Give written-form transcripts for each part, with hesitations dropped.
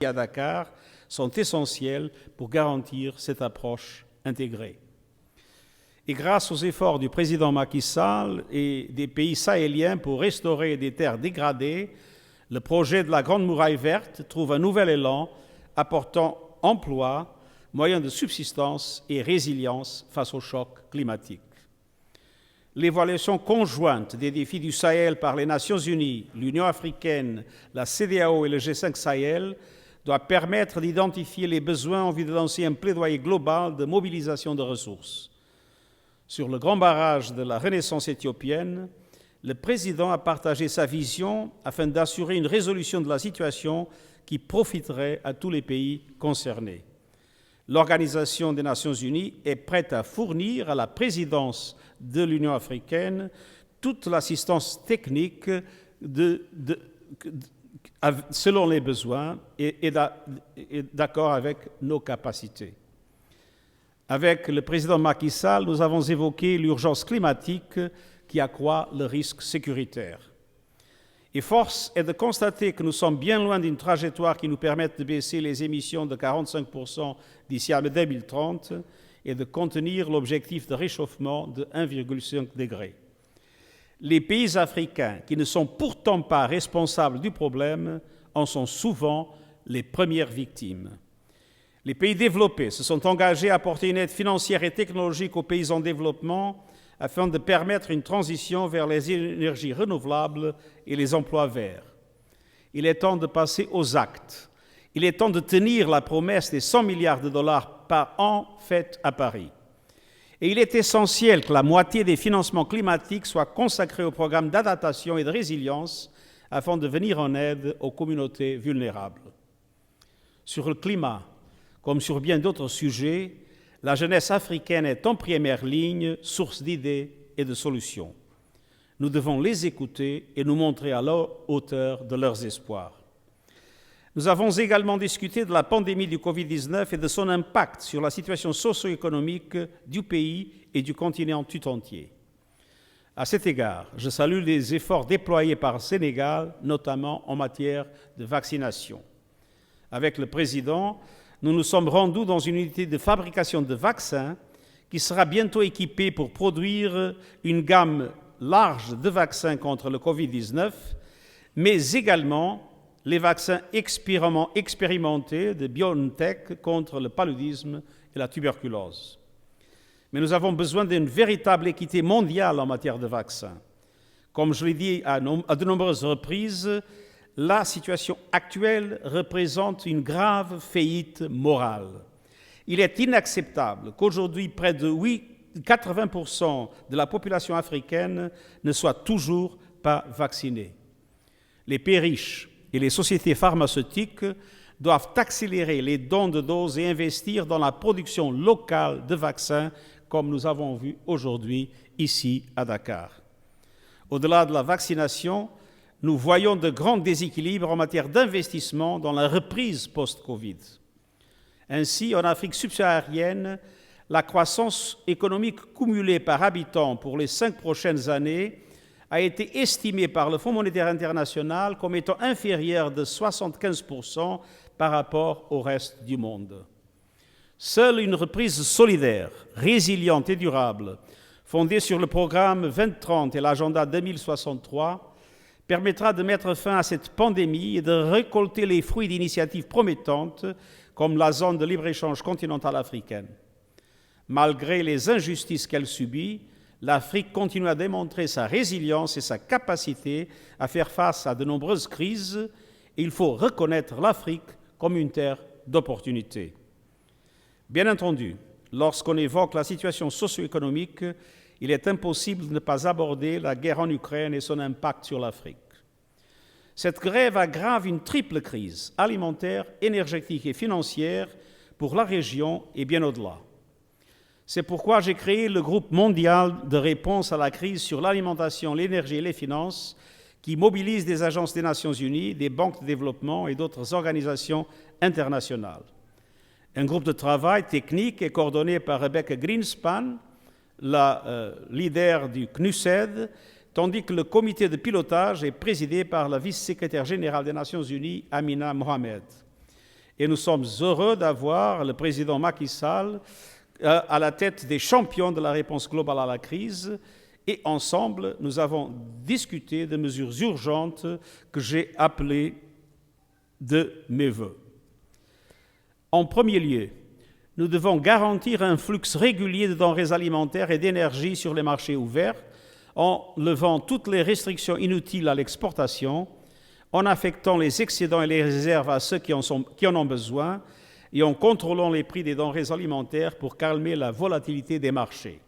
à Dakar sont essentielles pour garantir cette approche intégrée. Et grâce aux efforts du président Macky Sall et des pays sahéliens pour restaurer des terres dégradées, le projet de la Grande Muraille verte trouve un nouvel élan, apportant emploi, moyens de subsistance et résilience face au choc climatique. L'évaluation conjointe des défis du Sahel par les Nations Unies, l'Union africaine, la CEDEAO et le G5 Sahel doit permettre d'identifier les besoins en vue de lancer un plaidoyer global de mobilisation de ressources. Sur le grand barrage de la Renaissance éthiopienne, le président a partagé sa vision afin d'assurer une résolution de la situation qui profiterait à tous les pays concernés. L'Organisation des Nations Unies est prête à fournir à la présidence de l'Union africaine toute l'assistance technique selon les besoins et d'accord avec nos capacités. Avec le président Macky Sall, nous avons évoqué l'urgence climatique qui accroît le risque sécuritaire. Et force est de constater que nous sommes bien loin d'une trajectoire qui nous permette de baisser les émissions de 45% d'ici à 2030 et de contenir l'objectif de réchauffement de 1,5 degré. Les pays africains, qui ne sont pourtant pas responsables du problème, en sont souvent les premières victimes. Les pays développés se sont engagés à apporter une aide financière et technologique aux pays en développement afin de permettre une transition vers les énergies renouvelables et les emplois verts. Il est temps de passer aux actes. Il est temps de tenir la promesse des 100 milliards de dollars par an faite à Paris. Et il est essentiel que la moitié des financements climatiques soient consacrés au programme d'adaptation et de résilience afin de venir en aide aux communautés vulnérables. Sur le climat, comme sur bien d'autres sujets, la jeunesse africaine est en première ligne, source d'idées et de solutions. Nous devons les écouter et nous montrer à la hauteur de leurs espoirs. Nous avons également discuté de la pandémie du Covid-19 et de son impact sur la situation socio-économique du pays et du continent tout entier. À cet égard, je salue les efforts déployés par le Sénégal, notamment en matière de vaccination. Avec le président, nous nous sommes rendus dans une unité de fabrication de vaccins qui sera bientôt équipée pour produire une gamme large de vaccins contre le Covid-19, mais également les vaccins expérimentés de BioNTech contre le paludisme et la tuberculose. Mais nous avons besoin d'une véritable équité mondiale en matière de vaccins. Comme je l'ai dit à de nombreuses reprises, la situation actuelle représente une grave faillite morale. Il est inacceptable qu'aujourd'hui, près de 80% de la population africaine ne soit toujours pas vaccinée. Les pays riches et les sociétés pharmaceutiques doivent accélérer les dons de doses et investir dans la production locale de vaccins, comme nous avons vu aujourd'hui ici à Dakar. Au-delà de la vaccination, nous voyons de grands déséquilibres en matière d'investissement dans la reprise post-Covid. Ainsi, en Afrique subsaharienne, la croissance économique cumulée par habitant pour les 5 prochaines années a été estimée par le Fonds monétaire international comme étant inférieure de 75% par rapport au reste du monde. Seule une reprise solidaire, résiliente et durable, fondée sur le programme 2030 et l'agenda 2063, permettra de mettre fin à cette pandémie et de récolter les fruits d'initiatives promettantes comme la zone de libre-échange continentale africaine. Malgré les injustices qu'elle subit, l'Afrique continue à démontrer sa résilience et sa capacité à faire face à de nombreuses crises, et il faut reconnaître l'Afrique comme une terre d'opportunités. Bien entendu, lorsqu'on évoque la situation socio-économique, il est impossible de ne pas aborder la guerre en Ukraine et son impact sur l'Afrique. Cette grève aggrave une triple crise alimentaire, énergétique et financière pour la région et bien au-delà. C'est pourquoi j'ai créé le groupe mondial de réponse à la crise sur l'alimentation, l'énergie et les finances, qui mobilise des agences des Nations Unies, des banques de développement et d'autres organisations internationales. Un groupe de travail technique est coordonné par Rebecca Greenspan, la leader du CNUSED, tandis que le comité de pilotage est présidé par la vice-secrétaire générale des Nations Unies, Amina Mohamed. Et nous sommes heureux d'avoir le président Macky Sall à la tête des champions de la réponse globale à la crise. Et ensemble, nous avons discuté de mesures urgentes que j'ai appelées de mes vœux. En premier lieu, nous devons garantir un flux régulier de denrées alimentaires et d'énergie sur les marchés ouverts en levant toutes les restrictions inutiles à l'exportation, en affectant les excédents et les réserves à ceux qui en ont besoin et en contrôlant les prix des denrées alimentaires pour calmer la volatilité des marchés.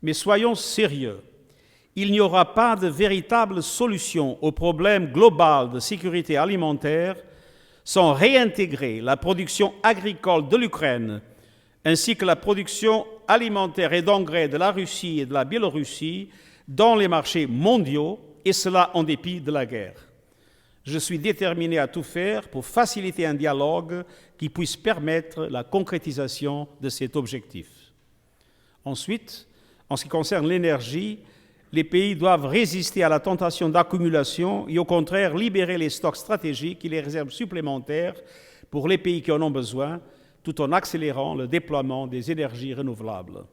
Mais soyons sérieux, il n'y aura pas de véritable solution au problème global de sécurité alimentaire sans réintégrer la production agricole de l'Ukraine ainsi que la production alimentaire et d'engrais de la Russie et de la Biélorussie dans les marchés mondiaux, et cela en dépit de la guerre. Je suis déterminé à tout faire pour faciliter un dialogue qui puisse permettre la concrétisation de cet objectif. Ensuite, en ce qui concerne l'énergie, les pays doivent résister à la tentation d'accumulation et au contraire libérer les stocks stratégiques et les réserves supplémentaires pour les pays qui en ont besoin, tout en accélérant le déploiement des énergies renouvelables.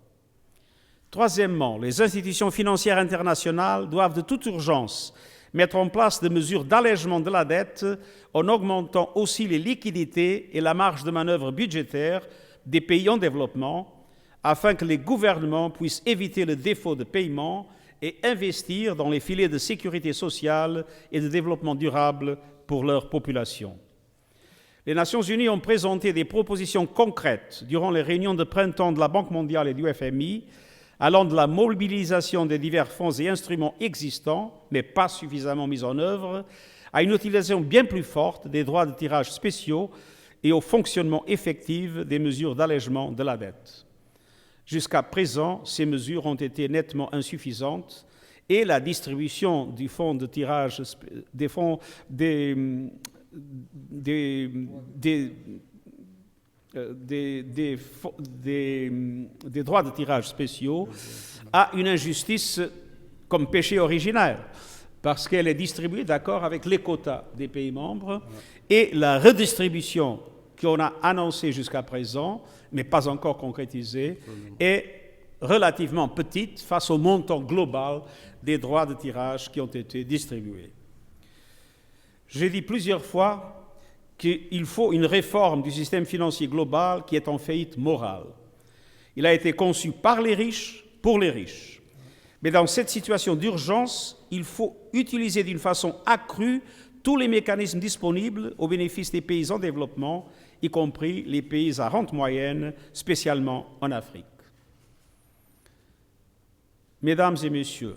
Troisièmement, les institutions financières internationales doivent de toute urgence mettre en place des mesures d'allègement de la dette en augmentant aussi les liquidités et la marge de manœuvre budgétaire des pays en développement afin que les gouvernements puissent éviter le défaut de paiement et investir dans les filets de sécurité sociale et de développement durable pour leur population. Les Nations Unies ont présenté des propositions concrètes durant les réunions de printemps de la Banque mondiale et du FMI, allant de la mobilisation des divers fonds et instruments existants, mais pas suffisamment mis en œuvre, à une utilisation bien plus forte des droits de tirage spéciaux et au fonctionnement effectif des mesures d'allègement de la dette. Jusqu'à présent, ces mesures ont été nettement insuffisantes et la distribution du fonds de tirage des fonds des droits de tirage spéciaux a une injustice comme péché originel, parce qu'elle est distribuée d'accord avec les quotas des pays membres et la redistribution qu'on a annoncée jusqu'à présent, mais pas encore concrétisée, est relativement petite face au montant global des droits de tirage qui ont été distribués. J'ai dit plusieurs fois qu'il faut une réforme du système financier global qui est en faillite morale. Il a été conçu par les riches, pour les riches. Mais dans cette situation d'urgence, il faut utiliser d'une façon accrue tous les mécanismes disponibles au bénéfice des pays en développement, y compris les pays à rente moyenne, spécialement en Afrique. Mesdames et messieurs,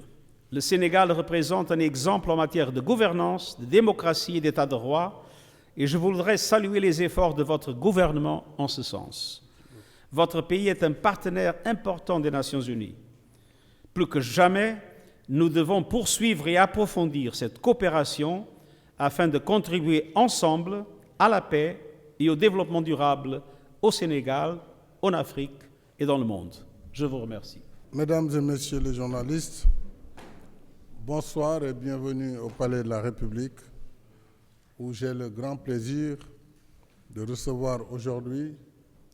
le Sénégal représente un exemple en matière de gouvernance, de démocratie et d'état de droit, et je voudrais saluer les efforts de votre gouvernement en ce sens. Votre pays est un partenaire important des Nations Unies. Plus que jamais, nous devons poursuivre et approfondir cette coopération afin de contribuer ensemble à la paix et au développement durable au Sénégal, en Afrique et dans le monde. Je vous remercie. Mesdames et messieurs les journalistes, bonsoir et bienvenue au Palais de la République, où j'ai le grand plaisir de recevoir aujourd'hui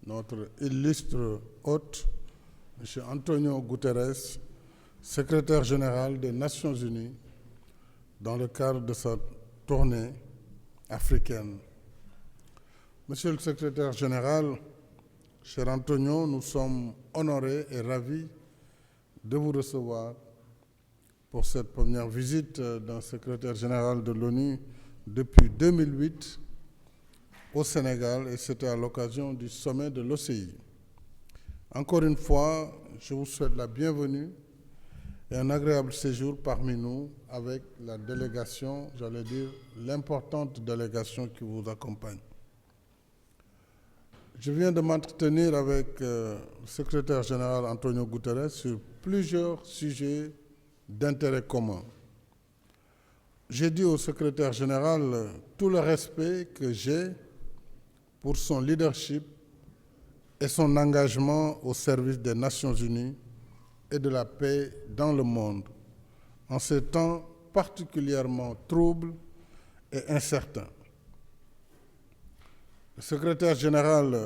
notre illustre hôte, M. Antonio Guterres, secrétaire général des Nations Unies, dans le cadre de sa tournée africaine. Monsieur le secrétaire général, cher Antonio, nous sommes honorés et ravis de vous recevoir pour cette première visite d'un secrétaire général de l'ONU depuis 2008 au Sénégal, et c'était à l'occasion du sommet de l'OCI. Encore une fois, je vous souhaite la bienvenue et un agréable séjour parmi nous avec la délégation, j'allais dire l'importante délégation qui vous accompagne. Je viens de m'entretenir avec le secrétaire général Antonio Guterres sur plusieurs sujets d'intérêt commun. J'ai dit au secrétaire général tout le respect que j'ai pour son leadership et son engagement au service des Nations Unies et de la paix dans le monde, en ces temps particulièrement troubles et incertains. Le secrétaire général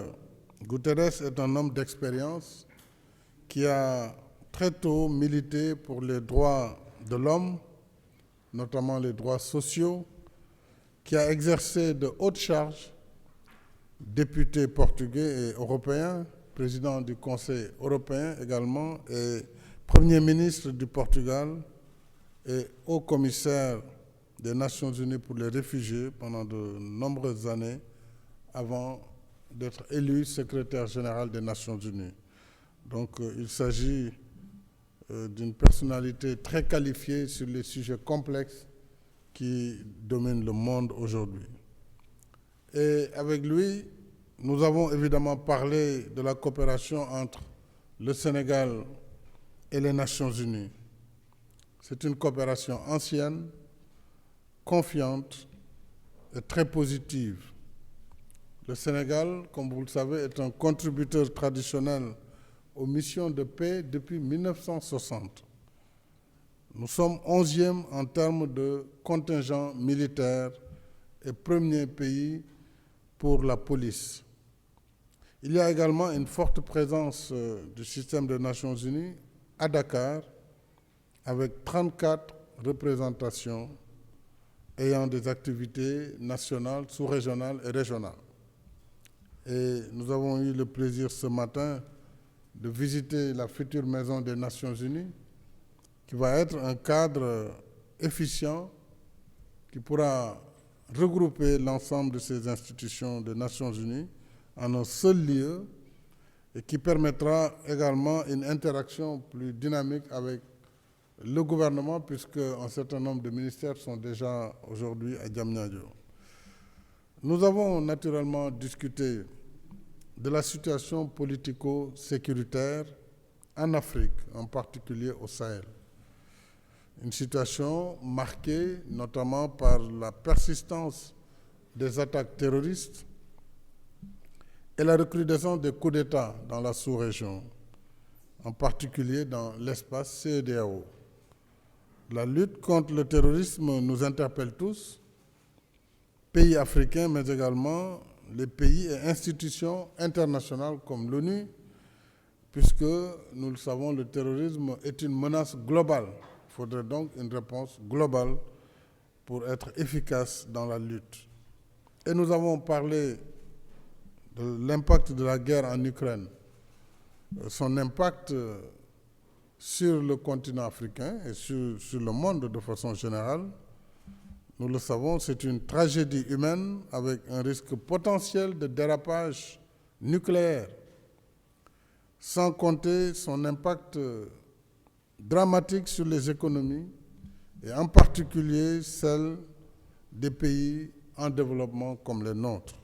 Guterres est un homme d'expérience qui a très tôt milité pour les droits de l'homme, notamment les droits sociaux, qui a exercé de hautes charges, député portugais et européen, président du Conseil européen également, et Premier ministre du Portugal et haut commissaire des Nations Unies pour les réfugiés pendant de nombreuses années avant d'être élu secrétaire général des Nations Unies. Donc il s'agit d'une personnalité très qualifiée sur les sujets complexes qui dominent le monde aujourd'hui. Et avec lui, nous avons évidemment parlé de la coopération entre le Sénégal et les Nations Unies. C'est une coopération ancienne, confiante et très positive. Le Sénégal, comme vous le savez, est un contributeur traditionnel aux missions de paix depuis 1960. Nous sommes 11e en termes de contingent militaire et premier pays pour la police. Il y a également une forte présence du système des Nations Unies à Dakar, avec 34 représentations ayant des activités nationales, sous-régionales et régionales. Et nous avons eu le plaisir ce matin de visiter la future maison des Nations Unies, qui va être un cadre efficient qui pourra regrouper l'ensemble de ces institutions des Nations Unies en un seul lieu et qui permettra également une interaction plus dynamique avec le gouvernement, puisque un certain nombre de ministères sont déjà aujourd'hui à Diamniadio. Nous avons naturellement discuté de la situation politico-sécuritaire en Afrique, en particulier au Sahel. Une situation marquée notamment par la persistance des attaques terroristes et la recrudescence des coups d'État dans la sous-région, en particulier dans l'espace CEDEAO. La lutte contre le terrorisme nous interpelle tous, pays africains, mais également les pays et institutions internationales comme l'ONU, puisque, nous le savons, le terrorisme est une menace globale. Il faudrait donc une réponse globale pour être efficace dans la lutte. Et nous avons parlé de l'impact de la guerre en Ukraine, son impact sur le continent africain et sur le monde de façon générale. Nous le savons, c'est une tragédie humaine avec un risque potentiel de dérapage nucléaire, sans compter son impact dramatique sur les économies et en particulier celles des pays en développement comme les nôtres.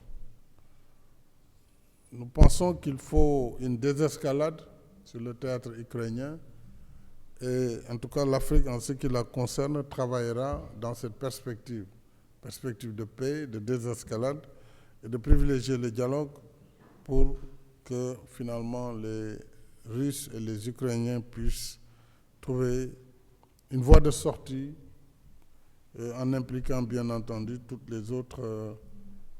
Nous pensons qu'il faut une désescalade sur le théâtre ukrainien et en tout cas l'Afrique en ce qui la concerne travaillera dans cette perspective de paix, de désescalade et de privilégier le dialogue pour que finalement les Russes et les Ukrainiens puissent trouver une voie de sortie en impliquant bien entendu toutes les autres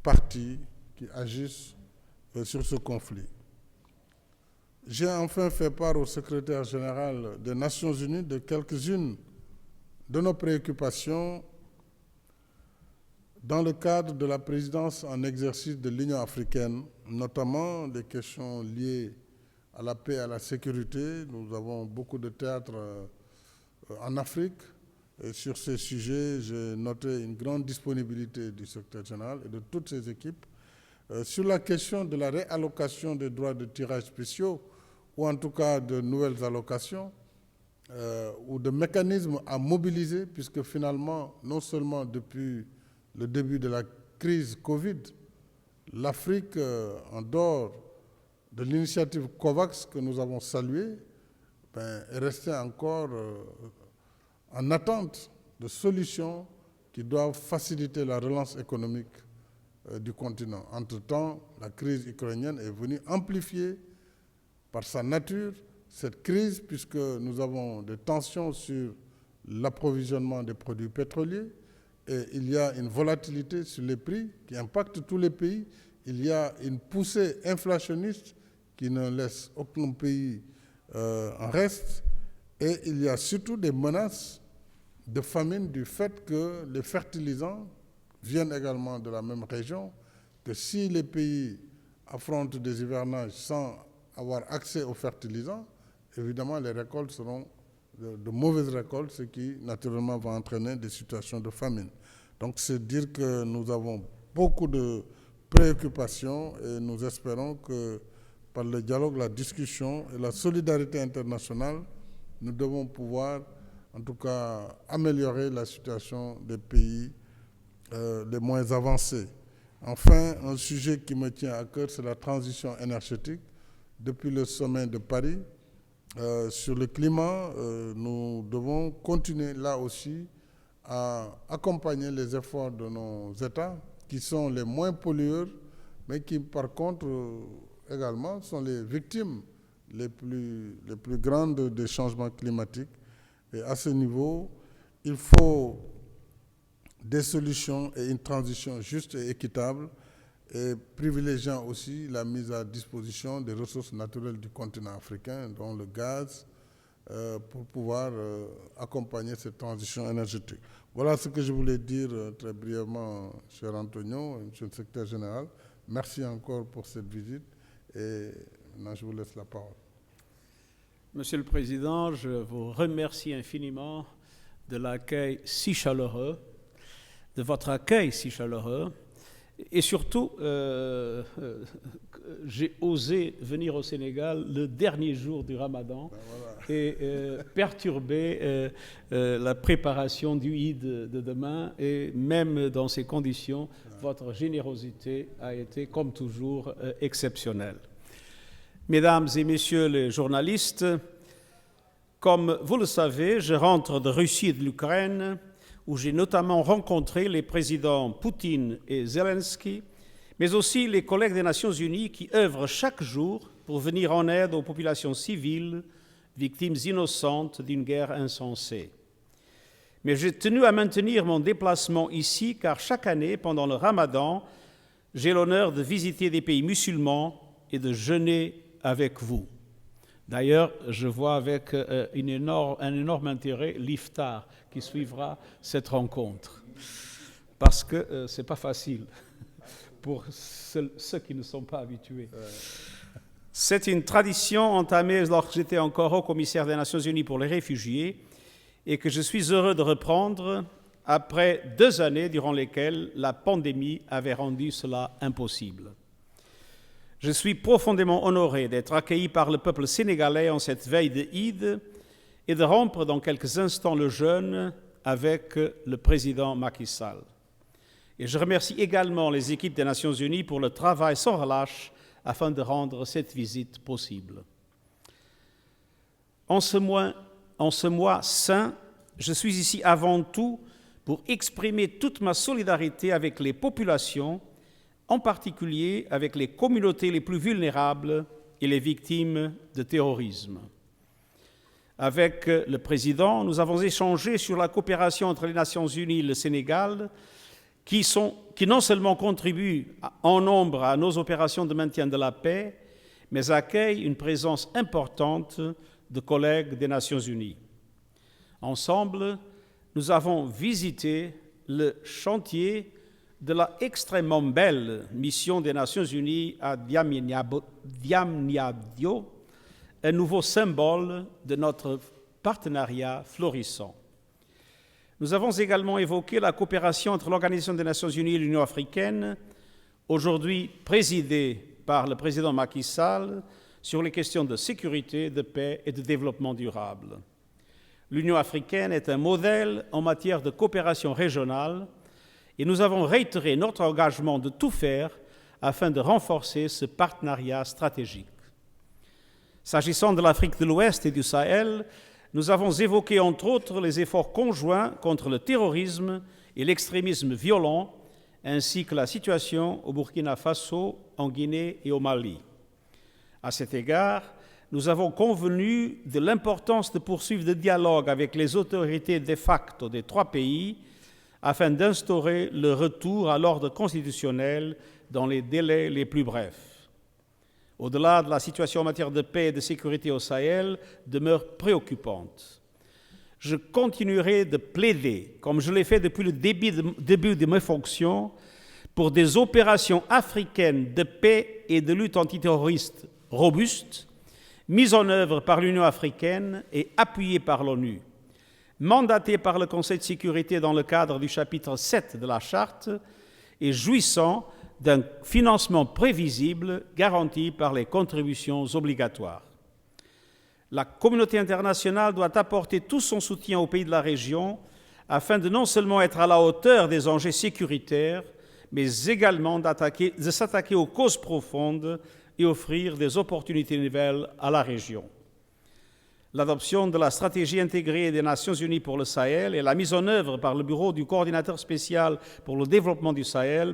parties qui agissent sur ce conflit. J'ai enfin fait part au secrétaire général des Nations Unies de quelques-unes de nos préoccupations dans le cadre de la présidence en exercice de l'Union africaine, notamment les questions liées à la paix et à la sécurité. Nous avons beaucoup de théâtres en Afrique. Et sur ces sujets, j'ai noté une grande disponibilité du secrétaire général et de toutes ses équipes. Sur la question de la réallocation des droits de tirage spéciaux, ou en tout cas de nouvelles allocations, ou de mécanismes à mobiliser, puisque finalement, non seulement depuis le début de la crise Covid, l'Afrique, en dehors de l'initiative COVAX que nous avons saluée, est restée encore en attente de solutions qui doivent faciliter la relance économique du continent. Entre-temps, la crise ukrainienne est venue amplifier par sa nature cette crise, puisque nous avons des tensions sur l'approvisionnement des produits pétroliers et il y a une volatilité sur les prix qui impacte tous les pays il y a une poussée inflationniste qui ne laisse aucun pays en reste, et il y a surtout des menaces de famine du fait que les fertilisants viennent également de la même région, que si les pays affrontent des hivernages sans avoir accès aux fertilisants, évidemment les récoltes seront de mauvaises récoltes, ce qui naturellement va entraîner des situations de famine. Donc c'est dire que nous avons beaucoup de préoccupations et nous espérons que par le dialogue, la discussion et la solidarité internationale, nous devons pouvoir en tout cas améliorer la situation des pays les moins avancés. Enfin, un sujet qui me tient à cœur, c'est la transition énergétique. Depuis le sommet de Paris, sur le climat, nous devons continuer là aussi à accompagner les efforts de nos États, qui sont les moins pollueurs, mais qui par contre également sont les victimes les plus grandes des changements climatiques. Et à ce niveau, il faut des solutions et une transition juste et équitable, et privilégiant aussi la mise à disposition des ressources naturelles du continent africain, dont le gaz, pour pouvoir accompagner cette transition énergétique. Voilà ce que je voulais dire très brièvement, cher Antonio, monsieur le secrétaire général. Merci encore pour cette visite et maintenant je vous laisse la parole. Monsieur le Président, je vous remercie infiniment de l'accueil si chaleureux, de votre accueil si chaleureux. Et surtout, j'ai osé venir au Sénégal le dernier jour du Ramadan et perturber la préparation du Eid de demain. Et même dans ces conditions, votre générosité a été, comme toujours, exceptionnelle. Mesdames et messieurs les journalistes, comme vous le savez, je rentre de Russie et de l'Ukraine, où j'ai notamment rencontré les présidents Poutine et Zelensky, mais aussi les collègues des Nations Unies qui œuvrent chaque jour pour venir en aide aux populations civiles, victimes innocentes d'une guerre insensée. Mais j'ai tenu à maintenir mon déplacement ici, car chaque année, pendant le Ramadan, j'ai l'honneur de visiter des pays musulmans et de jeûner avec vous. D'ailleurs, je vois avec un énorme intérêt l'iftar qui suivra cette rencontre, parce que ce n'est pas facile pour ceux qui ne sont pas habitués. C'est une tradition entamée lorsque j'étais encore haut commissaire des Nations Unies pour les réfugiés et que je suis heureux de reprendre après 2 années durant lesquelles la pandémie avait rendu cela impossible. Je suis profondément honoré d'être accueilli par le peuple sénégalais en cette veille de Eid et de rompre dans quelques instants le jeûne avec le président Macky Sall. Et je remercie également les équipes des Nations Unies pour le travail sans relâche afin de rendre cette visite possible. En ce mois saint, je suis ici avant tout pour exprimer toute ma solidarité avec les populations, en particulier avec les communautés les plus vulnérables et les victimes de terrorisme. Avec le président, nous avons échangé sur la coopération entre les Nations Unies et le Sénégal, qui non seulement contribuent en nombre à nos opérations de maintien de la paix, mais accueillent une présence importante de collègues des Nations Unies. Ensemble, nous avons visité le chantier de la extrêmement belle mission des Nations Unies à Diamniadio, un nouveau symbole de notre partenariat florissant. Nous avons également évoqué la coopération entre l'Organisation des Nations Unies et l'Union africaine, aujourd'hui présidée par le président Macky Sall, sur les questions de sécurité, de paix et de développement durable. L'Union africaine est un modèle en matière de coopération régionale et nous avons réitéré notre engagement de tout faire afin de renforcer ce partenariat stratégique. S'agissant de l'Afrique de l'Ouest et du Sahel, nous avons évoqué entre autres les efforts conjoints contre le terrorisme et l'extrémisme violent, ainsi que la situation au Burkina Faso, en Guinée et au Mali. À cet égard, nous avons convenu de l'importance de poursuivre le dialogue avec les autorités de facto des 3 pays afin d'instaurer le retour à l'ordre constitutionnel dans les délais les plus brefs. Au-delà de la situation en matière de paix et de sécurité au Sahel demeure préoccupante. Je continuerai de plaider, comme je l'ai fait depuis le début de mes fonctions, pour des opérations africaines de paix et de lutte antiterroriste robustes, mises en œuvre par l'Union africaine et appuyées par l'ONU, mandatées par le Conseil de sécurité dans le cadre du chapitre 7 de la Charte et jouissant d'un financement prévisible garanti par les contributions obligatoires. La communauté internationale doit apporter tout son soutien aux pays de la région afin de non seulement être à la hauteur des enjeux sécuritaires, mais également de s'attaquer aux causes profondes et offrir des opportunités nouvelles à la région. L'adoption de la stratégie intégrée des Nations Unies pour le Sahel et la mise en œuvre par le Bureau du coordinateur spécial pour le développement du Sahel